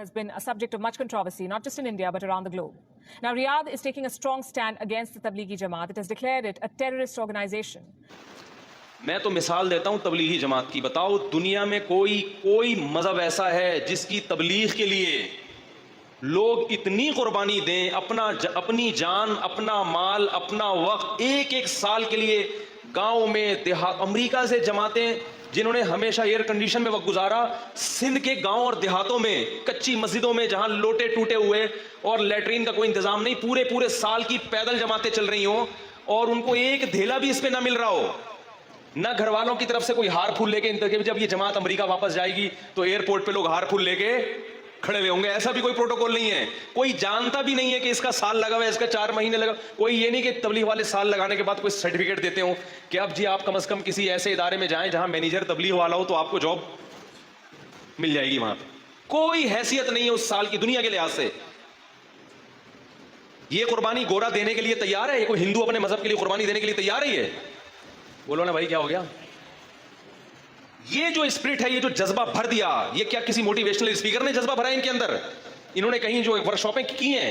has been a subject of much controversy, not just in India, but around the globe. Now, Riyadh is taking a strong stand against the Tablighi Jamaat. It has declared it a terrorist organization. मैं तो मिसाल देता हूं तबलीगी जमात की. बताओ दुनिया में कोई मजहब ऐसा है जिसकी तबलीग के लिए लोग इतनी कुर्बानी दें, अपनी जान, अपना माल, अपना वक्त, एक एक साल के लिए गांव में देहात. अमेरिका से जमातें जिन्होंने हमेशा एयर कंडीशन में वक्त गुजारा, सिंध के गांव और देहातों में कच्ची मस्जिदों में जहां लोटे टूटे हुए और लेटरिन का कोई इंतजाम नहीं, पूरे साल की पैदल जमातें चल रही हों और उनको एक धेला भी इस पे ना मिल रहा हो, ना घर वालों की तरफ से कोई हार फूल लेके. जब ये जमात अमेरिका वापस जाएगी तो एयरपोर्ट पे लोग हार फूल लेके खड़े हुए होंगे. ऐसा भी कोई प्रोटोकॉल नहीं है. कोई जानता भी नहीं है कि इसका साल लगा हुआ है, इसका 4 महीने लगा. कोई ये नहीं कि तबलीग वाले साल लगाने के बाद कोई सर्टिफिकेट देते हो कि अब जी आप कम से कम किसी ऐसे इदारे में जाएं जहां मैनेजर तबलीग वाला हो तो आपको जॉब मिल जाएगी. वहां पे कोई हैसियत नहीं है उस साल की दुनिया के लिहाज से. ये कुर्बानी गोरा देने के लिए तैयार है? ये कोई हिंदू अपने मजहब के लिए कुर्बानी देने के लिए तैयार है? ये बोलो ना भाई, क्या हो गया? ये जो स्पिरिट है, ये जो जज्बा भर दिया, ये क्या किसी मोटिवेशनल स्पीकर ने जज्बा भरा है इनके अंदर? इन्होंने कहीं जो वर्कशॉपें की हैं,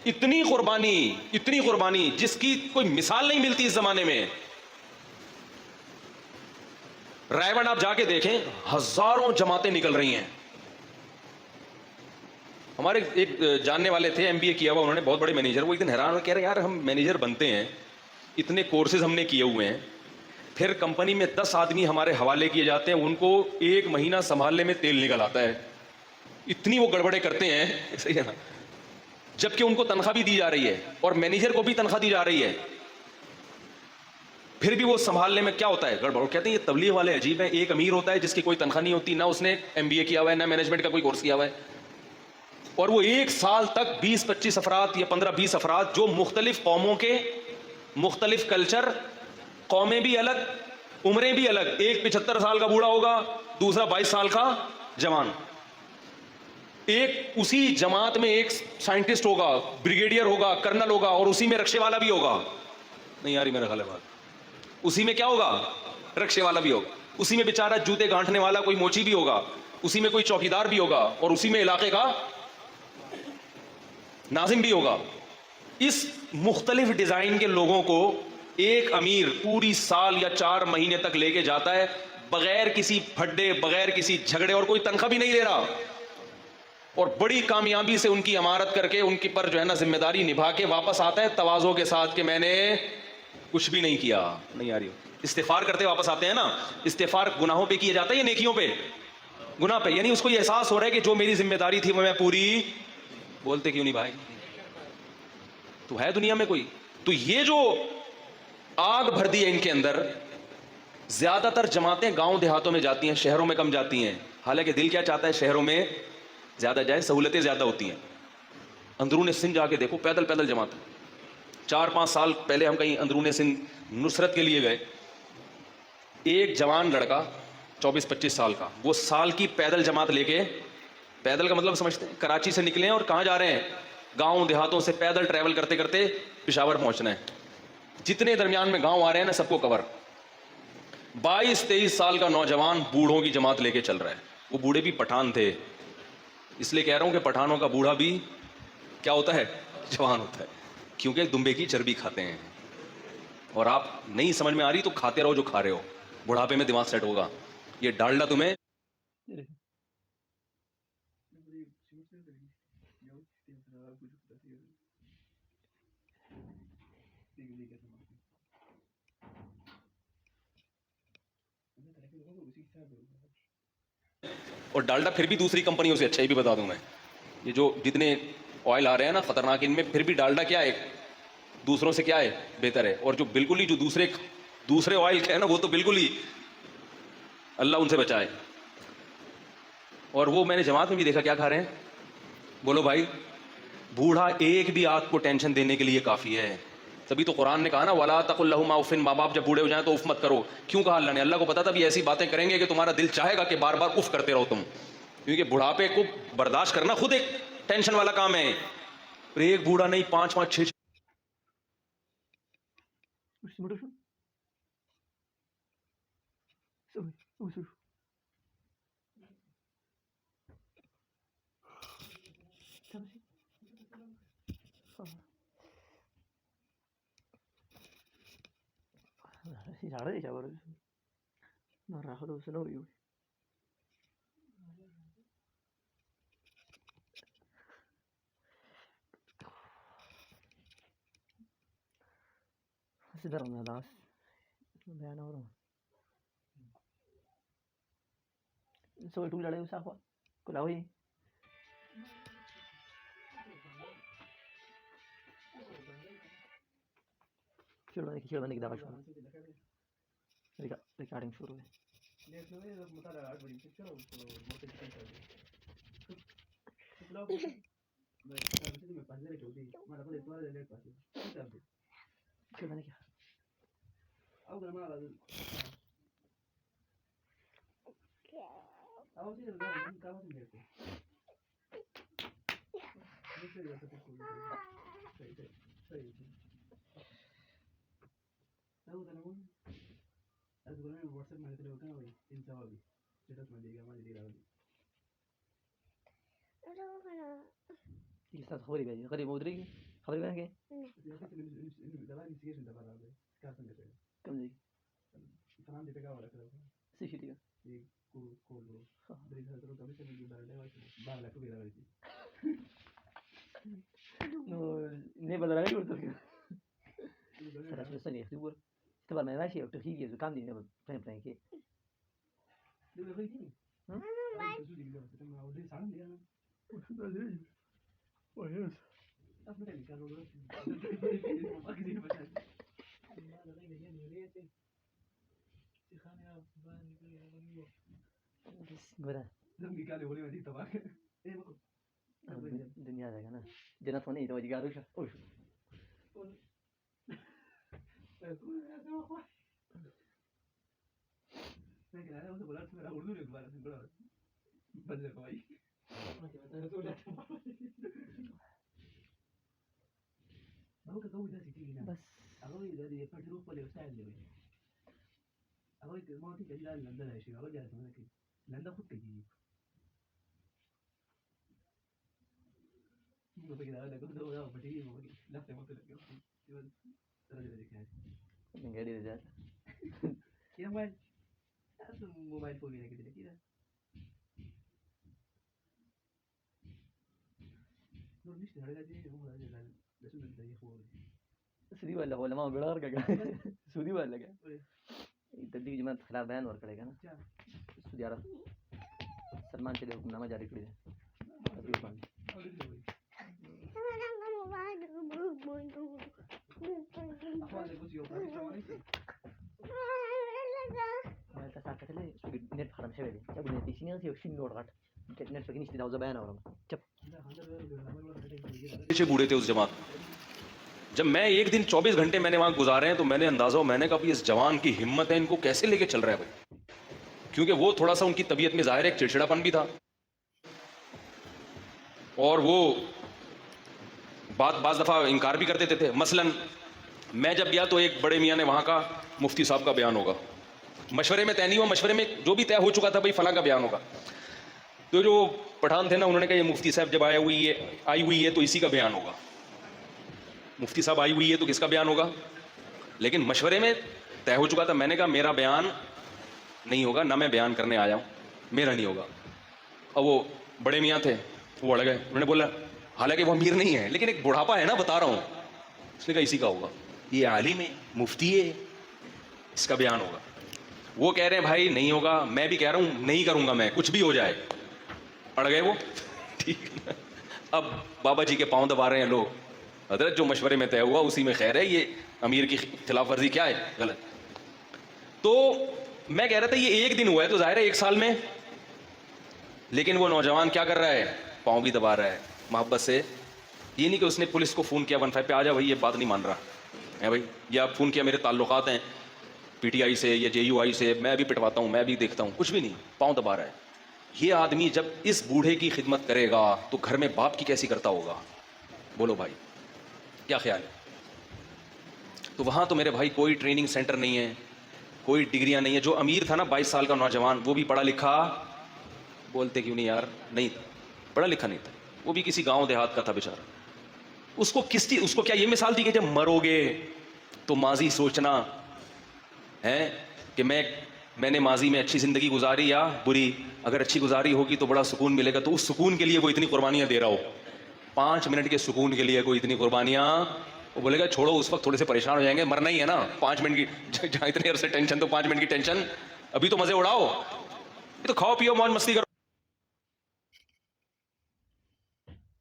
इतनी कुर्बानी जिसकी कोई मिसाल नहीं मिलती इस जमाने में. रायबंड आप जाके देखें, हजारों जमातें निकल रही हैं. हमारे एक जानने वाले थे, एमबीए किया हुआ उन्होंने, बहुत बड़े मैनेजर. वो एक दिन हैरान हो, कह रहे यार हम मैनेजर बनते हैं, इतने कोर्सेज हमने किए हुए हैं, फिर कंपनी में 10 आदमी हमारे हवाले किए जाते हैं, उनको 1 महीना संभालने में तेल निकल आता है. इतनी वो गड़बड़े करते हैं, सही है ना? जबकि उनको तनख्वाह भी दी जा रही है और मैनेजर को भी तनख्वाह दी जा रही है, फिर भी वो संभालने में क्या होता है? गड़बड़. कहते हैं ये तबलीग वाले अजीब है. एक अमीर होता है जिसकी कोई तनख्वाह नहीं होती, ना उसने एमबीए किया हुआ है, ना मैनेजमेंट का कोई कोर्स किया हुआ है, और वो 1 साल तक 20-25 अफराद या 15-20 अफराद जो मुख्तलिफ कौमों के, मुख्तलिफ कल्चर, कौमें भी अलग, उम्रें भी अलग. एक 75 साल का बूढ़ा होगा, दूसरा 22 साल का जवान. एक उसी जमात में एक साइंटिस्ट होगा, ब्रिगेडियर होगा, कर्नल होगा, और उसी में रक्शे वाला भी होगा. नहीं यार, मेरा ख्याल है बात. उसी में क्या होगा? रक्शे वाला भी होगा. उसी में बेचारा जूते गांठने वाला कोई मोची भी होगा, उसी में कोई चौकीदार भी होगा, और उसी में इलाके का नाजिम भी होगा. इस मुख्तलिफ डिजाइन के लोगों को एक अमीर पूरी साल या 4 महीने तक लेके जाता है, बगैर किसी फड्डे, बगैर किसी झगड़े, और कोई तनख्वाह भी नहीं ले रहा, और बड़ी कामयाबी से उनकी इमारत करके उनके पर जो है ना जिम्मेदारी निभा के वापस आता है तवाज़ो के साथ कि मैंने कुछ भी नहीं किया. नहीं आ रही हो? इस्तिग़फ़ार करते वापस आते हैं ना. इस्तिग़फ़ार गुनाहों पे किया जाता है या नेकियों पे? गुनाह पे. यानी उसको ये एहसास हो रहा है कि जो मेरी जिम्मेदारी थी वो मैं पूरी. बोलते क्यों नहीं भाई? तो है दुनिया में कोई? तो ये जो आग भर दी है इनके अंदर. ज्यादातर जमातें गांव देहातों में जाती हैं, शहरों में कम जाती हैं. हालांकि दिल क्या चाहता है? शहरों में ज्यादा जाए, सहूलतें ज्यादा होती हैं. अंदरूने सिंध जाके देखो, पैदल जमात. 4-5 साल पहले हम कहीं अंदरूने सिंध नुसरत के लिए गए. एक जवान लड़का 24-25 साल का, वो साल की पैदल जमात लेके, पैदल का मतलब समझते हैं, कराची से निकले हैं और कहाँ जा रहे हैं? गांव देहातों से पैदल ट्रैवल करते करते पेशावर पहुंचना है. जितने दरमियान में गांव आ रहे हैं ना, सबको कवर. 22-23 साल का नौजवान बूढ़ों की जमात लेके चल रहा है. वो बूढ़े भी पठान थे, इसलिए कह रहा हूं कि पठानों का बूढ़ा भी क्या होता है? जवान होता है, क्योंकि दुम्बे की चर्बी खाते हैं. और आप नहीं समझ में आ रही तो खाते रहो जो खा रहे हो, बुढ़ापे में दिमाग सेट होगा. ये डालडा तुम्हें और डालडा फिर भी दूसरी कंपनियों से अच्छा, ही भी बता दूं मैं. ये जो जितने ऑयल आ रहे हैं ना खतरनाक, इनमें फिर भी डालडा क्या है, दूसरों से क्या है? बेहतर है. और जो बिल्कुल ही जो दूसरे ऑयल के हैं ना, वो तो बिल्कुल ही अल्लाह उनसे बचाए. और वो मैंने जमात में भी देखा क्या खा रहे हैं. बोलो भाई, बूढ़ा एक भी आंख को टेंशन देने के लिए काफी है. तभी तो कुरान ने कहा ना, वला तकुल लहुमा उफ़िन. माँ बाप जब बूढ़े हो जाएं तो उफ मत करो. क्यों कहा अल्लाह ने? अल्लाह को पता था भी ऐसी बातें करेंगे कि तुम्हारा दिल चाहेगा कि बार बार उफ करते रहो तुम, क्योंकि बुढ़ापे को बर्दाश्त करना खुद एक टेंशन वाला काम है. और एक बूढ़ा नहीं, 5-5, 6. Yarda ya cabar. No rajo do seno yo. Sidar na das. Bayan awro. So tu lale usa ko. Ko lawi. شو بدك دعوة شو ريكاردينج شروع شو بدك لسه خبري بيجي خبري مودري خبري بينك ايه كم دي سيشي دي no ne بدل عليه قلت لك ترى شو السنة يختبر اختبر ما ماشي او تخيل يزو كام دي نبغى فاهم فاهم كي الدنيا ذاك انا جنات فني تو جيجاروش اوش بس قاعد يرجع موبايل فون هنا كده سودی والا ولا ما بلار کا سودی والا کا تبلیغ جماعت خلاف بیان ور کړی کنه سودی عرب سلمان چې د حکمنامه جاری کړی ما انت ساعه كده سودی نت حرام شوی دی ابو نت شنو یو شین نور غټ نت فکر نشته دا ځ بیان اورم چپ پیچھے بوڑھے تھے اس جماعت جب میں ایک دن 24 گھنٹے میں نے وہاں گزارے ہیں تو میں نے اندازہ میں نے کہا اس جوان کی ہمت ہے ان کو کیسے لے کے چل رہا ہے بھائی کیونکہ وہ تھوڑا سا ان کی طبیعت میں ظاہر ہے ایک چڑچڑا پن بھی تھا اور وہ بعض دفعہ انکار بھی کر دیتے تھے. مثلا میں جب گیا تو ایک بڑے میاں نے وہاں کا مفتی صاحب کا بیان ہوگا, مشورے میں طے نہیں ہوا, مشورے میں جو بھی طے ہو چکا تھا بھائی فلاں کا بیان ہوگا. تو جو پٹھان تھے نا انہوں نے کہا یہ مفتی صاحب جب آئی ہوئی ہے تو اسی کا بیان ہوگا, مفتی صاحب آئی ہوئی ہے تو کس کا بیان ہوگا. لیکن مشورے میں طے ہو چکا تھا, میں نے کہا میرا بیان نہیں ہوگا, نہ میں بیان کرنے آیا ہوں, میرا نہیں ہوگا. اور وہ بڑے میاں تھے وہ اڑ گئے, انہوں نے بولا حالانکہ وہ امیر نہیں ہے لیکن ایک بڑھاپا ہے نا بتا رہا ہوں, اس نے کہا اسی کا ہوگا, یہ عالم ہے مفتی ہے اس کا بیان ہوگا. وہ کہہ رہے ہیں بھائی نہیں ہوگا, میں بھی کہہ رہا ہوں نہیں کروں گا میں, کچھ بھی ہو جائے. اڑ گئے وہ, ٹھیک. اب بابا جی کے پاؤں دبا رہے ہیں لوگ, حضرت جو مشورے میں طے ہوا اسی میں خیر ہے, یہ امیر کی خلاف ورزی کیا ہے غلط. تو میں کہہ رہا تھا یہ ایک دن ہوا ہے تو ظاہر ہے ایک سال میں, لیکن وہ نوجوان کیا کر رہا ہے, پاؤں بھی دبا رہا ہے محبت سے. یہ نہیں کہ اس نے پولیس کو فون کیا 15 پہ آ جا بھائی, یہ بات نہیں مان رہا ہے بھائی, یا فون کیا میرے تعلقات ہیں پی ٹی آئی سے یا جے یو آئی سے, میں بھی پٹواتا ہوں, میں بھی دیکھتا ہوں, کچھ بھی نہیں, پاؤں دبا رہا ہے. یہ آدمی جب اس بوڑھے کی خدمت کرے گا تو گھر میں باپ کی کیسی کرتا ہوگا, بولو بھائی کیا خیال ہے. تو وہاں تو میرے بھائی کوئی ٹریننگ سینٹر نہیں ہے, کوئی ڈگریاں نہیں ہے. جو امیر تھا نا 22 سال کا نوجوان, وہ بھی پڑھا لکھا, بولتے کیوں نہیں یار, نہیں تھا, پڑھا لکھا نہیں تھا, وہ بھی کسی گاؤں دیہات کا تھا بیچارہ. اس کو کیا یہ مثال دی کہ جب مرو گے تو ماضی سوچنا ہے کہ میں نے ماضی میں اچھی زندگی گزاری یا بری. اگر اچھی گزاری ہوگی تو بڑا سکون ملے گا, تو اس سکون کے لیے وہ اتنی قربانیاں دے رہا ہو, 5 منٹ کے سکون کے لیے کوئی اتنی قربانیاں, وہ بولے گا چھوڑو اس وقت تھوڑے سے پریشان ہو جائیں گے, مرنا ہی ہے نا, 5 منٹ کی جہاں اتنے عرصے ٹینشن تو 5 منٹ کی ٹینشن, ابھی تو مزے اڑاؤ, یہ تو کھاؤ پیو موج مستی کرو.